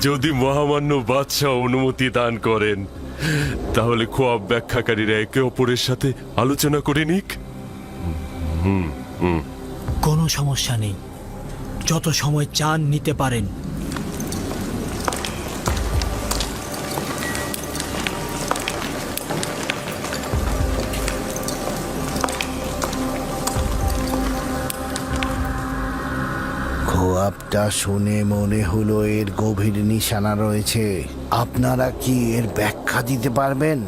যদি মহামান্য বাদশাহ অনুমতি দান করেন তাহলে খোয়াব ব্যাখ্যাকারীরা একে অপরের সাথে আলোচনা করে নিক। কোনো সমস্যা নেই, যত সময় চান নিতে পারেন। খোয়াবটা শুনে মনে হলো এর গভীর নিশানা রয়েছে। আপনারা কি এর ব্যাখ্যা দিতে পারবেন?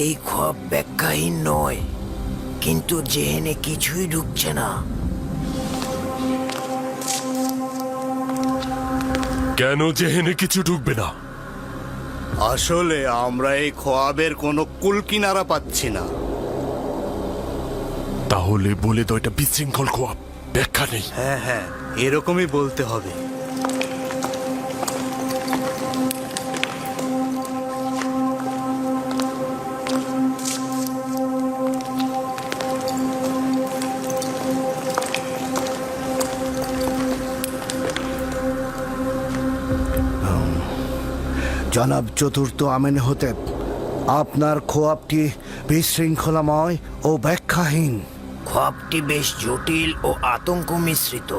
এই খোয়াব ব্যাখ্যাহীন নয়, কিন্তু জেহেনে কিছুই ঢুকছে না। কেন জেহেনে কিছু ঢুকবে না? আসলে আমরা এই খোয়াবের কোনো কুলকিনারা পাচ্ছি না। তাহলে বলে তো এটা বিশৃঙ্খল খোয়াব, ব্যাখ্যা নেই। হ্যাঁ হ্যাঁ, এরকমই বলতে হবে। জনাব চতুর্থ আমেনহোতেপ, আপনার খোয়াবটি বিশৃঙ্খলাময় ও ব্যাখ্যাহীন। খোয়াবটি বেশ জটিল ও আতঙ্ক মিশ্রিত।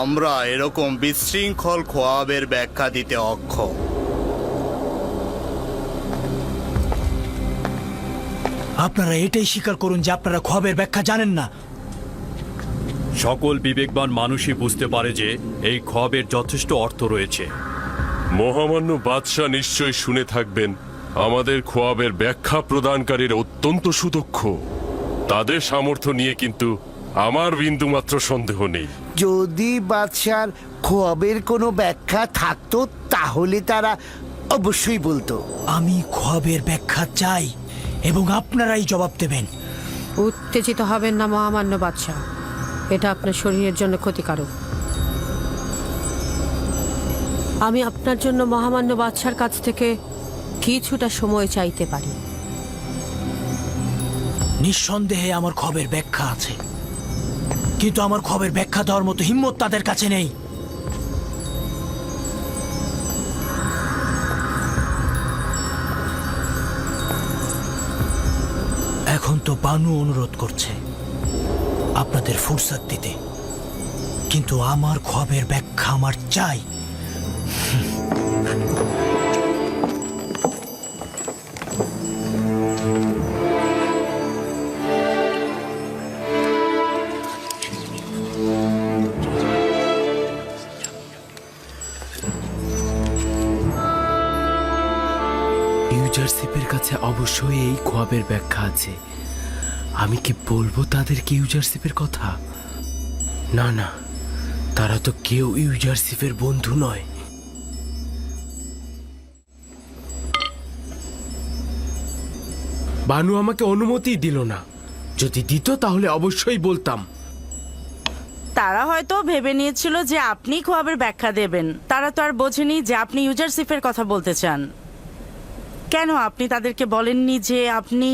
আমরা এরকম বিশৃঙ্খল খোয়াবের ব্যাখ্যা দিতে অক্ষম। আপনারা এটাই স্বীকার করুন যে আপনারা খোয়াবের ব্যাখ্যা জানেন না। সকল বিবেকবান মানুষই বুঝতে পারে যে এই খোয়াবের যথেষ্ট অর্থ রয়েছে। মহামান্য বাদশাহ নিশ্চয় শুনে থাকবেন আমাদের খোয়াবের ব্যাখ্যা প্রদানকারীরা অত্যন্ত সুদক্ষ। তাদের সামর্থ্য নিয়ে কিন্তু আমার বিন্দুমাত্র সন্দেহ নেই। যদি বাদশার খোয়াবের কোনো ব্যাখ্যা থাকতো তাহলে তারা অবশ্যই বলতো। আমি খোয়াবের ব্যাখ্যা চাই এবং আপনারাই জবাব দেবেন। উত্তেজিত হবেন না মহামান্য বাদশাহ, এটা আপনার শরীরের জন্য ক্ষতিকারক। আমি আপনার জন্য মহামান্য বাদশার কাছ থেকে কিছুটা সময় চাইতে পারি। নিঃসন্দেহে আমার খবরের ব্যাখ্যা আছে, কিন্তু আমার খবরের ব্যাখ্যা দেওয়ার মতো হিম্মত তাদের কাছে নেই। এখন তো বানু অনুরোধ করছে আপনাদের ফুরসত দিতে, কিন্তু আমার খবরের ব্যাখ্যা আমার চাই। ইউজারশিপের কাছে অবশ্যই এই খোয়াবের ব্যাখ্যা আছে। আমি কি বলবো তাদেরকে ইউজারশিপের কথা? না না, তারা তো কেউ ইউজারশিপের বন্ধু নয়। বানু আমাকে অনুমতি দিল না। যদি দিত তাহলে অবশ্যই বলতাম। তারা হয়তো ভেবে নিয়েছিল যে আপনি খোয়াবের ব্যাখ্যা দেবেন। তারা তো আর বোঝেনি যে আপনি ইউজারশিপের কথা বলতে চান। কেন আপনি তাদেরকে বলেননি যে আপনি...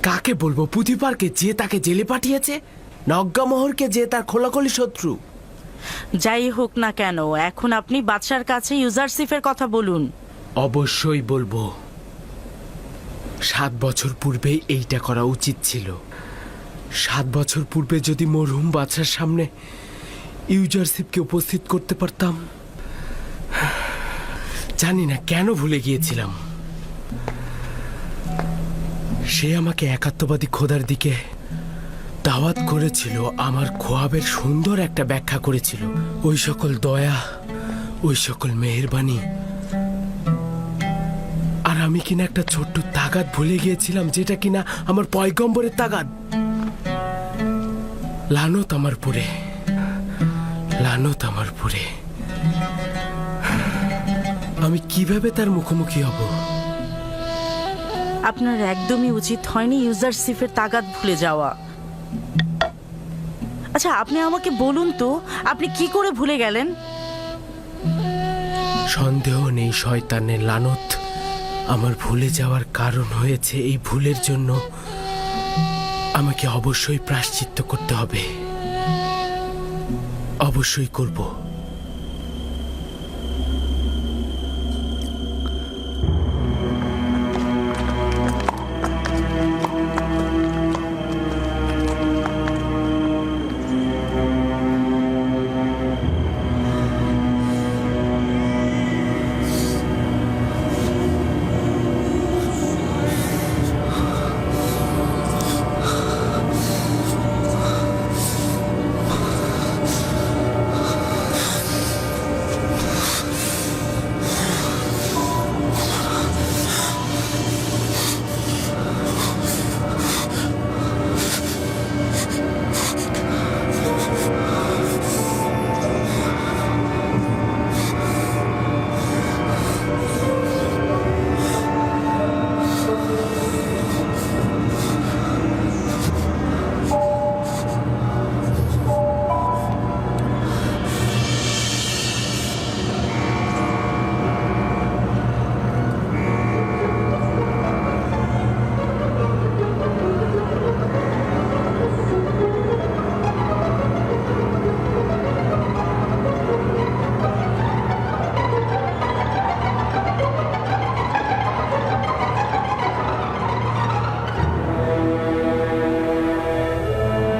কাকে বলবো? পুতিপারকে, যে তাকে জেলে পাঠিয়েছে, নগ্গামোহরকে, যে তার খোলাখলি শত্রু। যাই হোক না কেন, এখন আপনি বাদশার কাছে ইউজারশিপের কথা বলুন। অবশ্যই বলবো। 7 বছর পূর্বেই এইটা করা উচিত ছিল। 7 বছর পূর্বে যদি মরহুম বাদশার সামনে ইউজারশিপকে উপস্থিত করতে পারতাম। জানি না কেন ভুলে গিয়েছিলাম। সে আমাকে একাত্মবাদী খোদার দিকে দাওয়াত করেছিল, আমার খোয়াবের সুন্দর একটা ব্যাখ্যা করেছিল। ওই সকল দয়া, ওই সকল মেহেরবানি। আর আমি কিনা একটা ছোট্ট তাগাদ ভুলে গিয়েছিলাম, যেটা কিনা আমার পয়গম্বরের তাগাদ। লানত আমার পুরে, লানত আমার পুরে। আমি কিভাবে তার মুখোমুখি হব? আপনার একদমই উচিত হয়নি ইউজারশিপের তাগাদ ভুলে যাওয়া। আচ্ছা, আপনি আমাকে বলুন তো, আপনি কি করে ভুলে গেলেন? সন্দেহ নেই শয়তানের লানত আমার ভুলে যাওয়ার কারণ হয়েছে। এই ভুলের জন্য আমাকে অবশ্যই প্রায়শ্চিত্ত করতে হবে। অবশ্যই করব।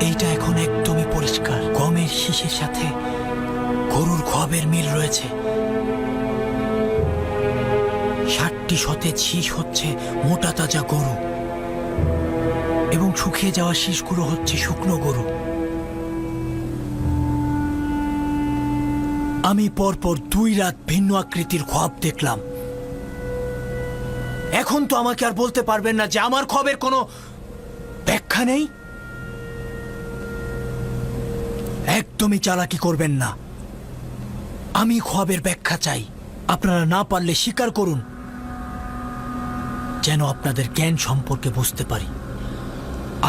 এইটা এখন একদমই পরিষ্কার। গমের শীষের সাথে গরুর খোয়াবের মিল রয়েছে। 60টি সতেজ শীষ হচ্ছে মোটা তাজা গরু এবং শুকিয়ে যাওয়া শীষগুলো হচ্ছে শুকনো গরু। আমি পরপর 2 রাত ভিন্ন আকৃতির খোয়াব দেখলাম। এখন তো আমাকে আর বলতে পারবেন না যে আমার খোয়াবের কোনো ব্যাখ্যা নেই। একদমই চালাকি করবেন না। আমি খোয়াবের ব্যাখ্যা চাই। আপনারা না পারলে স্বীকার করুন, যেন আপনাদের জ্ঞান সম্পর্কে বুঝতে পারি।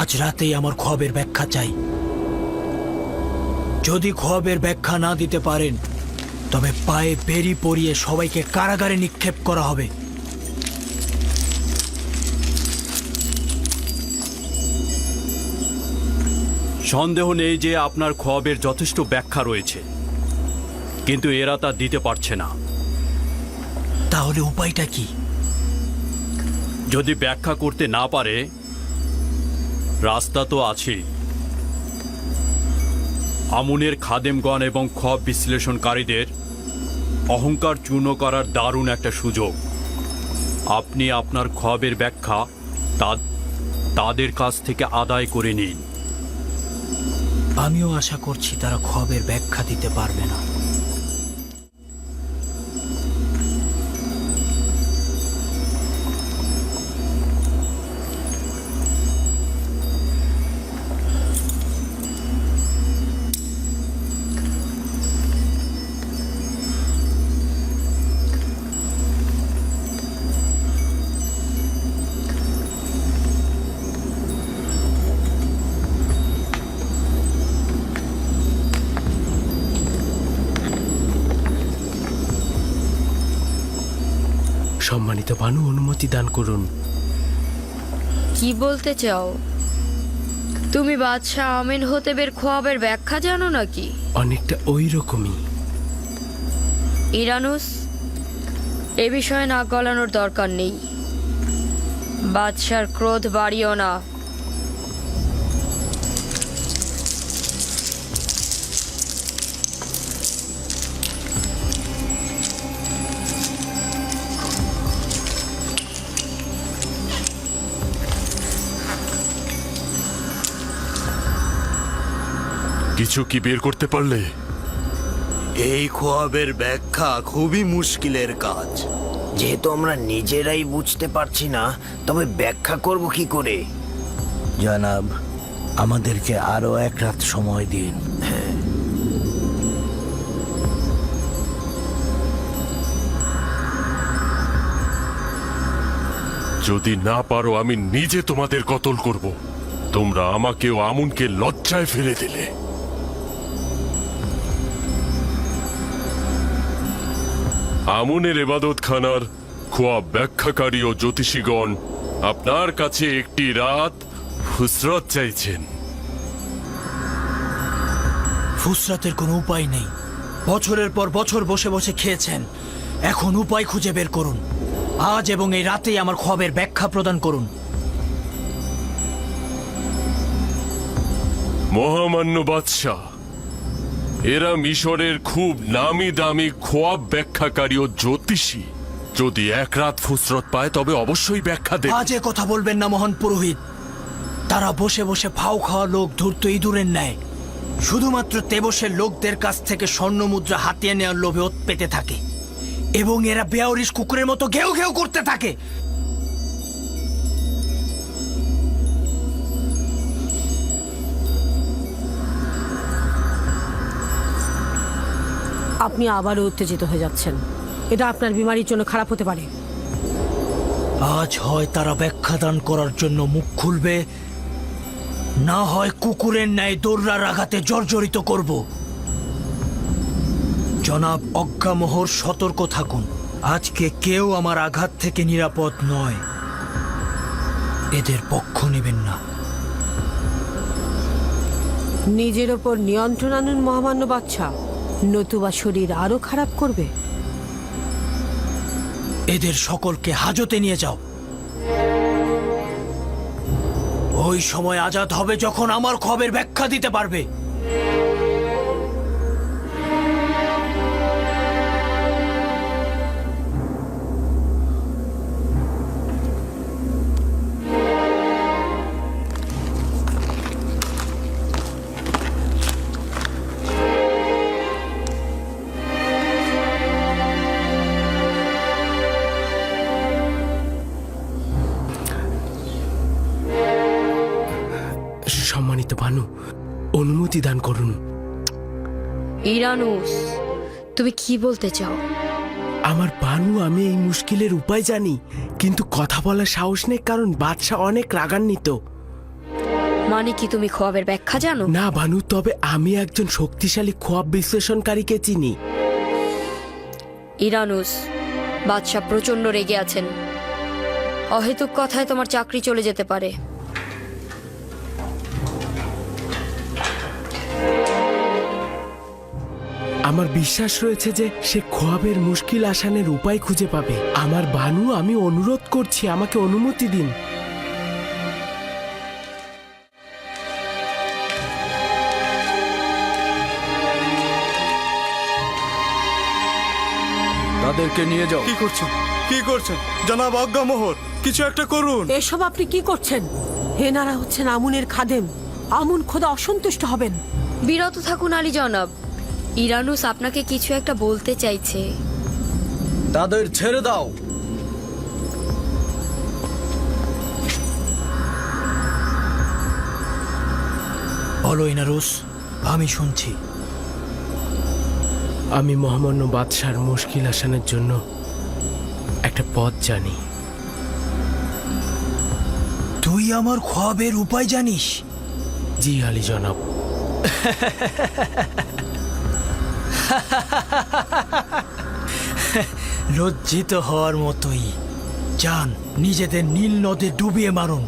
আজ রাতেই আমার খোয়াবের ব্যাখ্যা চাই। যদি খোয়াবের ব্যাখ্যা না দিতে পারেন তবে পায়ে বেরি পরিয়ে সবাইকে কারাগারে নিক্ষেপ করা হবে। সন্দেহ নেই যে আপনার খোয়াবের যথেষ্ট ব্যাখ্যা রয়েছে, কিন্তু এরা তা দিতে পারছে না। তাহলে উপায়টা কি? যদি ব্যাখ্যা করতে না পারে, রাস্তা তো আছে। আমুনের খাদেমগণ এবং খোয়াব বিশ্লেষণকারীদের অহংকার চূর্ণ করার দারুণ একটা সুযোগ। আপনি আপনার খোয়াবের ব্যাখ্যা তাদের কাছ থেকে আদায় করে নিন। আমিও আশা করছি তারা খোয়াবের ব্যাখ্যা দিতে পারবে না। সম্মানিত বানু, অনুমতি দান করুন। কি বলতে চাও? তুমি বাদশাহ আমিন হোতেবের খোয়াবের ব্যাখ্যা জানো নাকি? অনেকটা ওই রকমই। ইরানুস, এ বিষয়ে নাক গলানোর দরকার নেই। বাদশার ক্রোধ বাড়িও না। কিছু কি বের করতে পারলে? এই খোয়াবের ব্যাখ্যা খুবই মুশকিলের কাজ। যেহেতু আমরা নিজেরাই বুঝতে পারছি না, তবে ব্যাখ্যা করব কি করে? জনাব, আমাদেরকে আরো 1 রাত সময় দিন। যদি না পারো আমি নিজে তোমাদের কতল করব। তোমরা আমাকে ও আমুনকে লজ্জায় ফেলে দিলে। আমুনের এবাদতখানার খোয়াব ব্যাখ্যাকারী ও জ্যোতিষীগণ আপনার কাছে একটি রাত ফুসরত চাইছেন। ফুসরাতের কোনো উপায় নেই। বছরের পর বছর বসে বসে খেয়েছেন, এখন উপায় খুঁজে বের করুন। আজ এবং এই রাতেই আমার খোয়াবের ব্যাখ্যা প্রদান করুন। মহামান্য বাদশাহ, এরা মিশরের খুব নামি দামি খোয়াব ব্যাখ্যাকারী ও জ্যোতিষী। যদি এক রাত ফুসরত পায় তবে অবশ্যই ব্যাখ্যা দেবে। আজে কথা বলবেন না মহান পুরোহিত। তারা বসে বসে ফাও খাওয়া লোক ধূর্ত ইঁদুরের ন্যায় শুধুমাত্র তেবসের লোকদের কাছ থেকে স্বর্ণ মুদ্রা হাতিয়ে নেওয়ার লোভে ওত পেতে থাকে, এবং এরা বেয়ারিশ কুকুরের মতো ঘেউ ঘেউ করতে থাকে। আপনি আবারও উত্তেজিত হয়ে যাচ্ছেন। এটা আপনার বিমারির জন্য খারাপ হতে পারে। আজ হয় তারা ব্যাখ্যা দান করার জন্য মুখ খুলবে, না হয় কুকুরের ন্যায় দৌড়ার আঘাতে জর্জরিত করব। জনাব অজ্ঞামোহর, সতর্ক থাকুন। আজকে কেউ আমার আঘাত থেকে নিরাপদ নয়। এদের পক্ষ নেবেন না। নিজের ওপর নিয়ন্ত্রণ আনুন মহামান্য বাদশাহ, নতুবা শরীর আরো খারাপ করবে। এদের সকলকে হাজতে নিয়ে যাও। ওই সময় আজাদ হবে যখন আমার খবরের ব্যাখ্যা দিতে পারবে। সম্মানিত বানু, অনুমতি দান করুন। ইরানুস, তুমি কি বলতে চাও? আমার বানু, আমি এই মুশকিলের উপায় জানি, কিন্তু কথা বলার সাহস নেই, কারণ বাদশাহ অনেক রাগান্বিত। মানে কি তুমি খোয়াবের ব্যাখ্যা জানো? না বানু, তবে আমি একজন শক্তিশালী খোয়াব বিশ্লেষণকারীকে চিনি। ইরানুস, বাদশাহ প্রচন্ড রেগে আছেন। অহেতুক কথায় তোমার চাকরি চলে যেতে পারে। আমার বিশ্বাস রয়েছে যে সে খোয়াবের মুশকিল আসানের উপায় খুঁজে পাবে। আমার বানু, আমি অনুরোধ করছি, আমাকে অনুমতি দিন। তাদেরকে নিয়ে যাও। কি করছেন, কি করছেন জনাব অজ্ঞামোহর? কিছু একটা করুন। এসব আপনি কি করছেন? হেনারা হচ্ছেন আমুনের খাদেম। আমুন খোদা অসন্তুষ্ট হবেন। বিরত থাকুন আলী জনাব। ইরানুস আপনাকে কিছু একটা বলতে চাইছে। তাদের ছেড়ে দাও। বলো ইনারুস, আমি শুনছি। আমি মহামান্য বাদশার মুশকিল আসানের জন্য একটা পথ জানি। তুই আমার খোয়াবের উপায় জানিস? জি আলী জনাব। লজ্জিত হওয়ার মতোই। যান, নিজেদের নীল নদে ডুবিয়ে মারুন।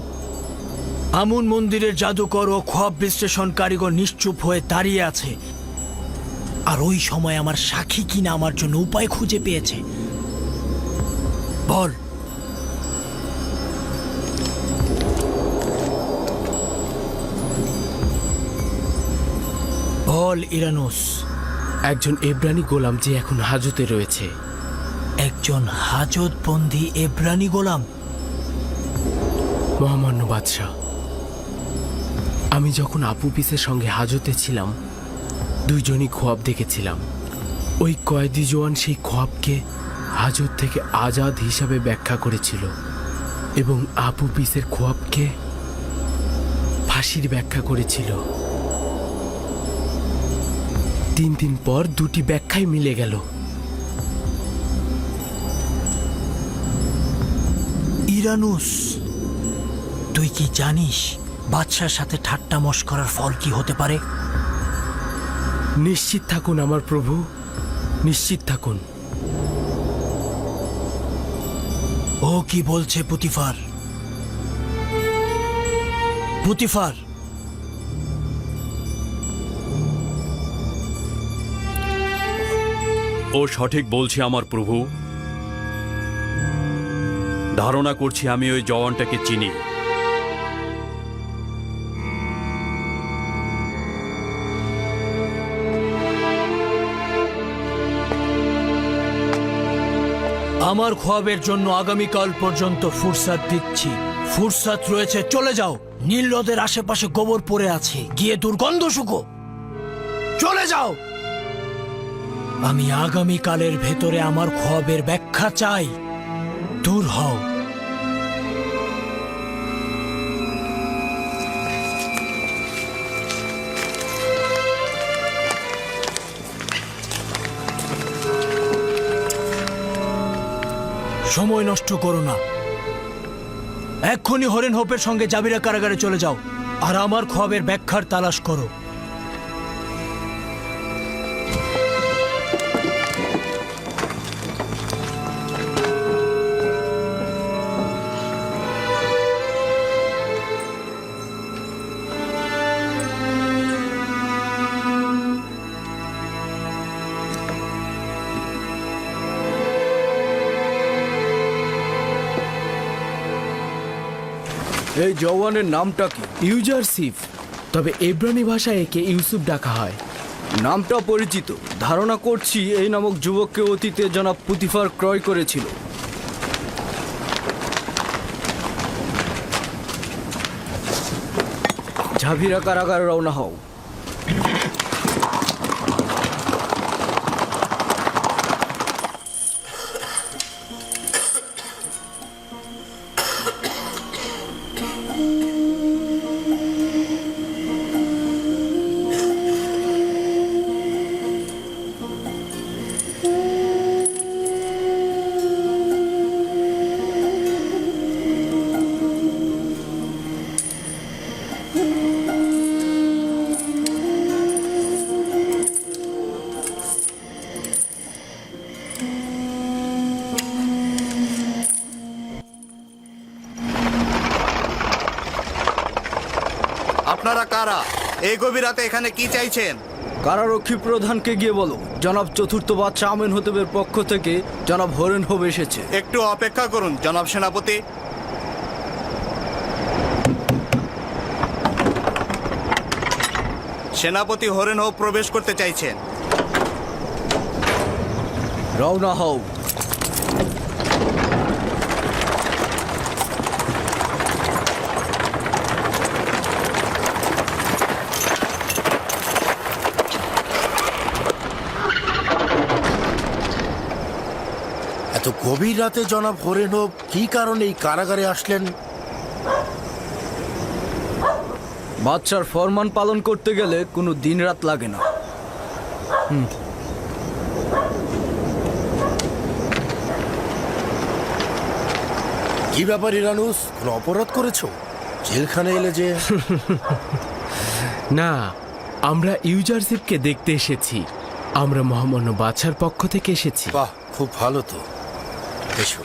আমুন মন্দিরের জাদুকর ও খোয়াব বিশ্লেষণ কারিগর নিশ্চুপ হয়ে দাঁড়িয়ে আছে, আর ওই সময় আমার সাক্ষী কিনা আমার জন্য উপায় খুঁজে পেয়েছে। বল। বল ইরানুস। একজন এব্রানি গোলাম যে এখন হাজতে রয়েছে। একজন হাজতবন্দি এব্রানি গোলাম? মহামান্য বাদশাহ, আমি যখন আপু পিসের সঙ্গে হাজতে ছিলাম, দুইজনই খোয়াব দেখেছিলাম। ওই কয়েদি জওয়ান সেই খোয়াবকে হাজত থেকে আজাদ হিসাবে ব্যাখ্যা করেছিল, এবং আপু পিসের খোয়াবকে ফাঁসির ব্যাখ্যা করেছিল। 3 দিন পর দুটি ব্যাখ্যাই মিলে গেল। ইরানুস, তুই কি জানিস বাদশার সাথে ঠাট্টা মশকরার ফল কি হতে পারে? নিশ্চিত থাকুন আমার প্রভু, নিশ্চিত থাকুন। ও কি বলছে পুতিফার? পুতিফার, ও সঠিক বলছে আমার প্রভু। ধারণা করছি আমি ওই জওয়ানটাকে চিনি। আমার খোয়াবের জন্য আগামীকাল পর্যন্ত ফুরসাত দিচ্ছি। ফুরসাত রয়েছে, চলে যাও। নীল নদের আশেপাশে গোবর পড়ে আছে, গিয়ে দুর্গন্ধ শুকো। চলে যাও। আমি আগামীকালের ভেতরে আমার খোয়াবের ব্যাখ্যা চাই। দূর হও। সময় নষ্ট করো না, এক্ষুনি হরেন হোপের সঙ্গে জাবিরা কারাগারে চলে যাও আর আমার খোয়াবের ব্যাখ্যার তালাশ করো। এই জওয়ানের নামটা কি? ইউজারসিফ, তবে এব্রানি ভাষায় একে ইউসুফ ডাকা হয়। নামটা পরিচিত। ধারণা করছি এই নামক যুবককে অতীতে জনাব পুতিফার ক্রয় করেছিল। ঝাভিরা কারাগার রওনা হও। আপনারা কারা? এই গভীর রাতে এখানে কি চাইছেন? কারারক্ষী প্রধানকে গিয়ে বলো জনাব চতুর্থ বাদশাহ আমেন হতেবের পক্ষ থেকে জনাব হরেন হোব এসেছে। একটু অপেক্ষা করুন জনাব সেনাপতি। সেনাপতি হরেন হোব প্রবেশ করতে চাইছেন। রওনা হও। এত গভীর রাতে জনাব হরেন হোপ কি কারণে এই কারাগারে আসলেন? বাদশার ফরমান পালন করতে গেলে কোনো দিন রাত লাগে না। কি ব্যাপার ইরানুস, কোনো অপরাধ করেছো? জেলখানে এলে যে? না, আমরা ইউজারসিফকে দেখতে এসেছি। আমরা মহামান্য বাদশার পক্ষ থেকে এসেছি। বাহ, খুব ভালো তো। এসো।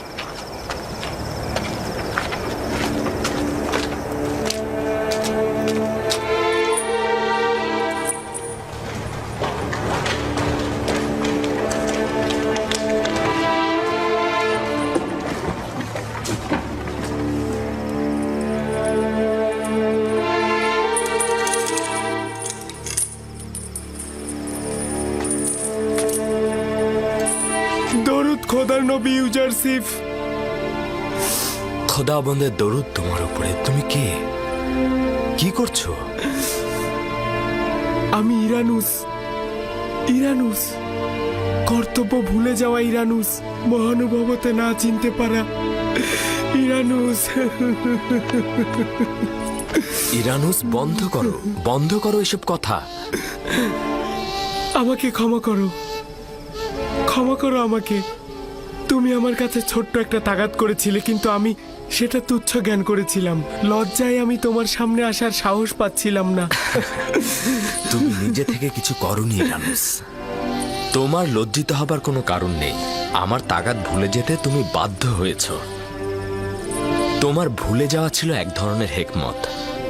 দরুদ খোদার নবী ইউজারসিফ। খোদাবন্দের দরুদ তোমার উপরে। তুমি কে? কি করছো? আমি ইরানুস। ইরানুস, কর্তব্য ভুলে যাওয়া ইরানুস, মহানুভবতে না চিনতে পারা ইরানুস। ইরানুস, বন্ধ করো, বন্ধ করো এসব কথা। আমাকে ক্ষমা করো, ক্ষমা করো আমাকে। তুমি আমার কাছে ছোট্ট একটা তাগাদ করেছিলে, কিন্তু আমি সেটা তুচ্ছ জ্ঞান করেছিলাম। লজ্জায় আমি তোমার সামনে আসার সাহস পাচ্ছিলাম না। তুমি নিজে থেকে কিছু করোনি ইরানুস। তোমার লজ্জিত হবার কোনো কারণ নেই। আমার তাগাদ ভুলে যেতে তুমি বাধ্য হয়েছ। তোমার ভুলে যাওয়া ছিল এক ধরনের হেকমত।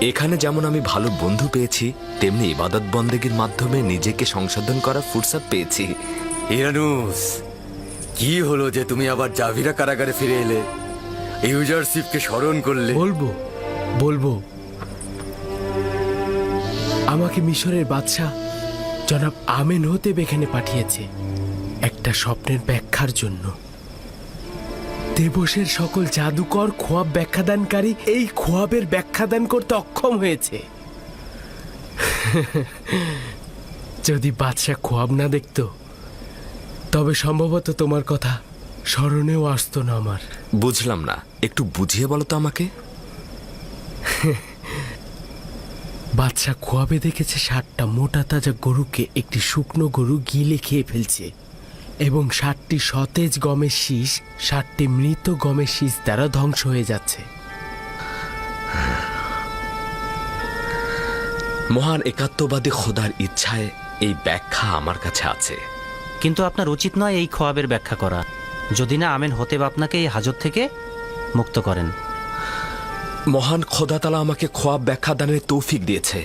এখানে যেমন আমি ভালো বন্ধু পেয়েছি, তেমনি ইবাদত বন্দেগীর মাধ্যমে নিজেকে সংশোধন করার ফুরসত পেয়েছি। ইরানুস, কি হলো যে তুমি আবার জাভিরা কারাগারে ফিরে এলে? ইউজারশিপকে স্মরণ করলে? বলবো আমাকে মিশরের বাদশাহ জনাব আমেন হতেব এখানে পাঠিয়েছে একটা স্বপ্নের ব্যাখ্যার জন্য। দেবসের সকল জাদুকর খোয়াব ব্যাখ্যাদানকারী এই খোয়াবের ব্যাখ্যাদান করতে অক্ষম হয়েছে। যদি বাদশাহ খোয়াব না দেখতো তবে সম্ভবত তোমার কথা স্মরণেও আসতো না আমার। বুঝলাম না, একটু বুঝিয়ে বলো তো আমাকে। বাদশাহ খোয়াবে দেখেছে 60টা মোটা তাজা গরুকে একটি শুকনো গরু গিলে খেয়ে ফেলছে এবং 60টি সতেজ গমের শীষ 60টি মৃত গমের শীষ দ্বারা ধ্বংস হয়ে যাচ্ছে। মহান একাত্মবাদী খোদার ইচ্ছায় এই ব্যাখ্যা আমার কাছে আছে। কিন্তু আপনার উচিত নয় এই খোয়াবের ব্যাখ্যা করা, যদি না আমেন হতেব আপনাকে এই হাজত থেকে মুক্ত করেন। মহান খোদা তাআলা আমাকে খোয়াব ব্যাখ্যা দানের তৌফিক দিয়েছে,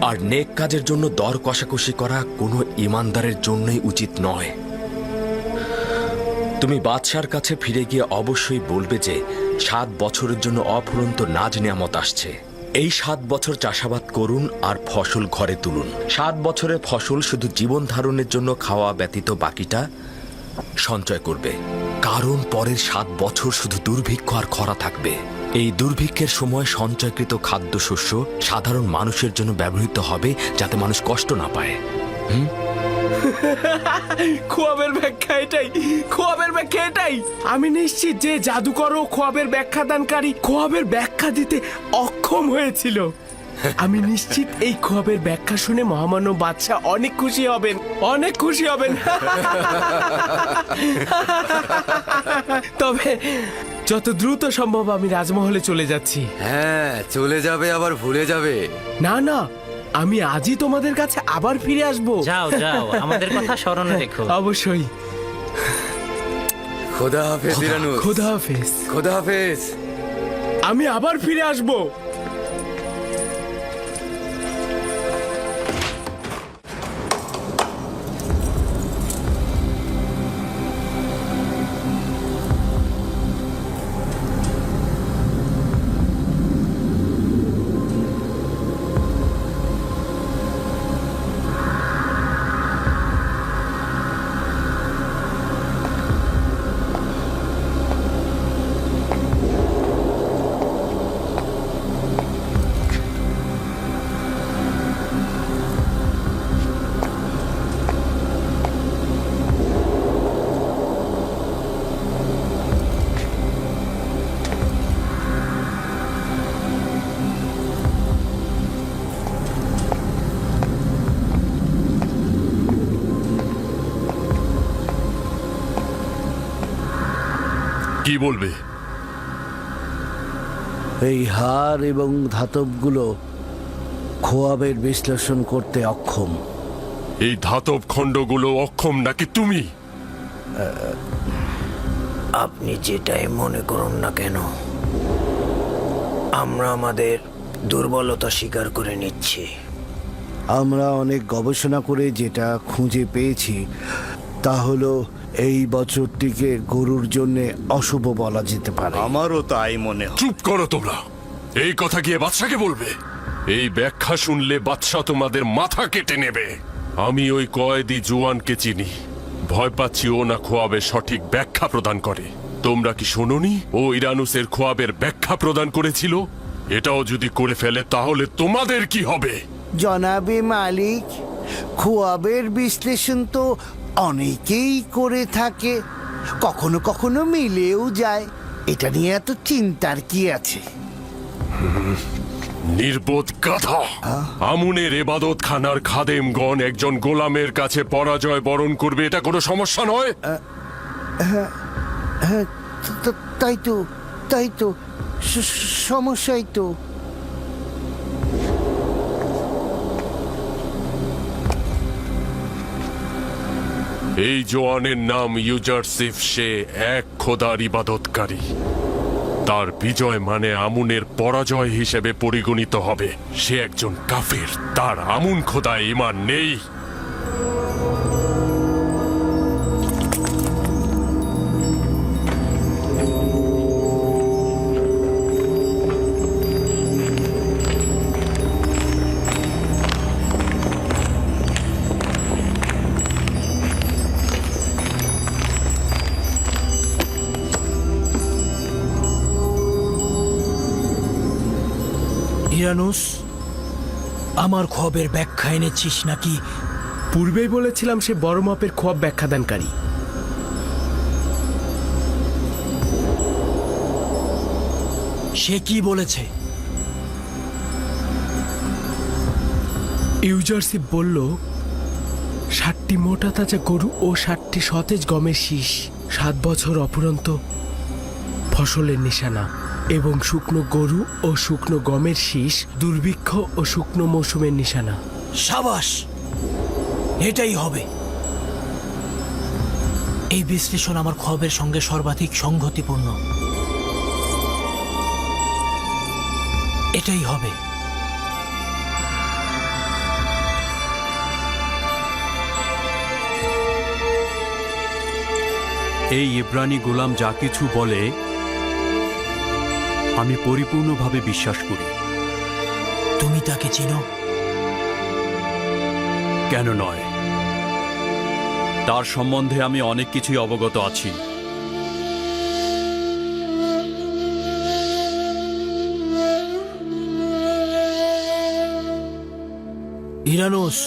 আর নেক কাজের জন্য দর কষাকষি করা কোনো ইমানদারের জন্যই উচিত নয়। তুমি বাদশার কাছে ফিরে গিয়ে অবশ্যই বলবে যে 7 বছরের জন্য অফুরন্ত নাজ নিয়ামত আসছে। এই 7 বছর চাষাবাদ করুন আর ফসল ঘরে তুলুন। 7 বছরের ফসল শুধু জীবন ধারণের জন্য খাওয়া ব্যতীত বাকিটা সঞ্চয় করবে, কারণ পরের 7 বছর শুধু দুর্ভিক্ষ আর খরা থাকবে। এই দুর্ভিক্ষের সময় সঞ্চয়কৃত খাদ্যশস্য সাধারণ মানুষের জন্য ব্যবহৃত হবে, যাতে মানুষ কষ্ট না পায়। খোয়াবের ব্যাখ্যা এটাই। আমি নিশ্চিত যে জাদুকর ও খোয়াবের ব্যাখ্যাদানকারী খোয়াবের ব্যাখ্যা দিতে অক্ষম হয়েছিল। আমি নিশ্চিত এই খোয়াবের ব্যাখ্যা শুনে মহামান্য বাদশাহ অনেক খুশি হবেন। তবে যত দ্রুত সম্ভব আমি রাজমহলে চলে যাচ্ছি। হ্যাঁ, চলে যাবে আবার ভুলে যাবে। না, আমি আজই তোমাদের কাছে আবার ফিরে আসবো। যাও আমাদের কথা স্মরণে রেখো। অবশ্যই। খোদা হাফেজ ইরানুস। খোদা হাফেজ। আমি আবার ফিরে আসবো। কি বলবে? এই হার এবং ধাতবগুলো খোয়াবের বিশ্লেষণ করতে অক্ষম। এই ধাতব খণ্ডগুলো অক্ষম নাকি তুমি? আপনি যেটাই মনে করুন না কেন, আমরা আমাদের দুর্বলতা স্বীকার করে নিচ্ছি। আমরা অনেক গবেষণা করে যেটা খুঁজে পেয়েছি তা হলো এই বছরটিকে গরুর জন্য অশুভ বলা যেতে পারে। আমারও তাই মনে হয়। চুপ করো তোমরা, এই কথা গিয়ে বাদশাকে বলবে। এই ব্যাখ্যা শুনলে বাদশা তোমাদের মাথা কেটে নেবে। আমি ওই কয়েদি জোয়ানকে চিনি, ভয় পাচ্ছি ও না খোয়াবের সঠিক ব্যাখ্যা প্রদান করে। তোমরা কি শোনোনি ও ইরানুসের খোয়াবের ব্যাখ্যা প্রদান করেছিল? এটাও যদি করে ফেলে তাহলে তোমাদের কি হবে? জনাবে মালিক, খোয়াবের বিশ্লেষণ তো অনেকেই করে থাকে, কখনো কখনো মিলেও যায়। এটা নিয়ে এত চিন্তার কি আছে? নির্বোধ গাধা! আমুনের এবাদত খানার খাদেমগণ একজন গোলামের কাছে পরাজয় বরণ করবে, এটা কোনো সমস্যা নয়। হ্যাঁ, তাই তো সমস্যাই তো। এই জোয়ানের নাম ইউজারসিফ। সে এক খোদার ইবাদতকারী। তার বিজয় মানে আমুনের পরাজয় হিসেবে পরিগণিত হবে। সে একজন কাফির, তার আমুন খোদায় ঈমান নেই। ইরানুস, আমার খোয়াবের ব্যাখ্যা এনেছিস নাকি? পূর্বেই বলেছিলাম সে বড় মাপের খোয়াব ব্যাখ্যাদানকারী। সে কি বলেছে? ইউজারশিপ বলল 60টি মোটা তাজা গরু ও 60টি সতেজ গমের শীষ 7 বছর অপুরন্ত ফসলের নিশানা, এবং শুকনো গরু ও শুকনো গমের শীষ দুর্ভিক্ষ ও শুকনো মৌসুমের নিশানা। সাবাস, এটাই হবে। এই বিশ্লেষণ আমার খোয়াবের সঙ্গে সর্বাধিক সংগতিপূর্ণ। এটাই হবে। এই ইব্রানি গোলাম যা কিছু বলে আমি পরিপূর্ণভাবে বিশ্বাস করি। তুমি তাকে চিনো? কেন নয়, তার সম্বন্ধে আমি অনেক কিছুই অবগত আছি। ইরানুস,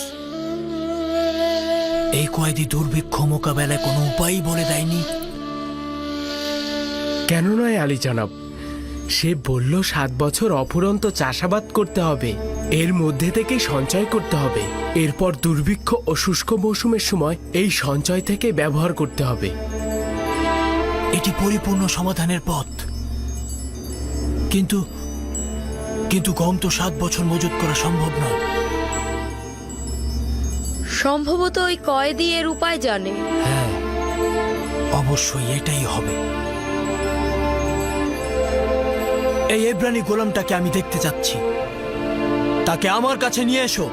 এই কয়েদি দুর্ভিক্ষ মোকাবেলায় কোনো উপায় বলে দেয়নি? কেন নয় আলী জনাব, সে বলল 7 বছর অফুরন্ত চাষাবাদ করতে হবে, এর মধ্যে থেকেই সঞ্চয় করতে হবে, এরপর দুর্ভিক্ষ ও শুষ্ক মৌসুমের সময় এই সঞ্চয় থেকে ব্যবহার করতে হবে। এটি পরিপূর্ণ সমাধানের পথ। কিন্তু কিন্তু গম তো 7 বছর মজুত করা সম্ভব নয়। সম্ভবত ওই কয়েদি এর উপায় জানে। হ্যাঁ, অবশ্যই এটাই হবে। এই এব্রানি গোলামটাকে আমি দেখতে চাচ্ছি। তাকে আমার কাছে নিয়ে এসো।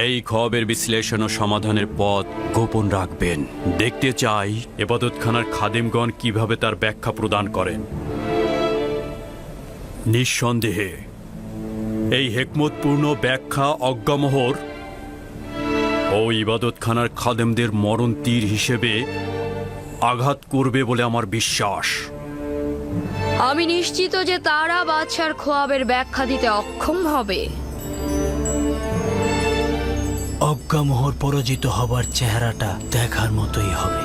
এই খোয়াবের বিশ্লেষণ ও সমাধানের পথ গোপন রাখবেন। দেখতে চাই ইবাদতখানার খাদেমগণ কিভাবে তার ব্যাখ্যা প্রদান করেন। নিঃসন্দেহে এই হেকমতপূর্ণ ব্যাখ্যা অজ্ঞামোহর ও ইবাদতখানার খাদেমদের মরণ তীর হিসেবে আঘাত করবে বলে আমার বিশ্বাস। আমি নিশ্চিত যে তারা বাদশার খোয়াবের ব্যাখ্যা দিতে অক্ষম হবে। অজ্ঞামোহর পরাজিত হবার চেহারাটা দেখার মতোই হবে।